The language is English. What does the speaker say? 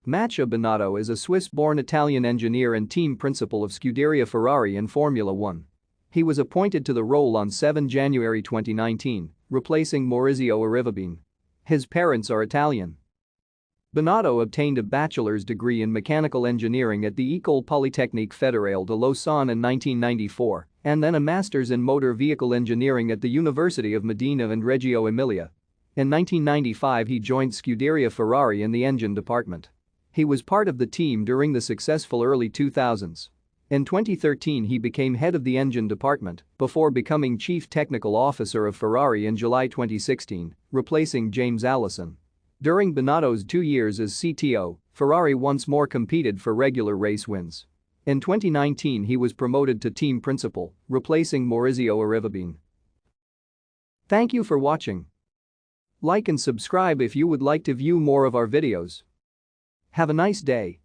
Mattia Binotto is a Swiss-born Italian engineer and team principal of Scuderia Ferrari in Formula One. He was appointed to the role on 7 January 2019, replacing Maurizio Arrivabene. His parents are Italian. Binotto obtained a bachelor's degree in mechanical engineering at the École Polytechnique Fédérale de Lausanne in 1994 and then a master's in motor vehicle engineering at the University of Modena and Reggio Emilia. In 1995 he joined Scuderia Ferrari in the engine department. He was part of the team during the successful early 2000s. In 2013 he became head of the engine department before becoming chief technical officer of Ferrari in July 2016, replacing James Allison. During Binotto's 2 years as CTO, Ferrari once more competed for regular race wins. In 2019 he was promoted to team principal, replacing Maurizio Arrivabene. Thank you for watching. Like and subscribe if you would like to view more of our videos. Have a nice day.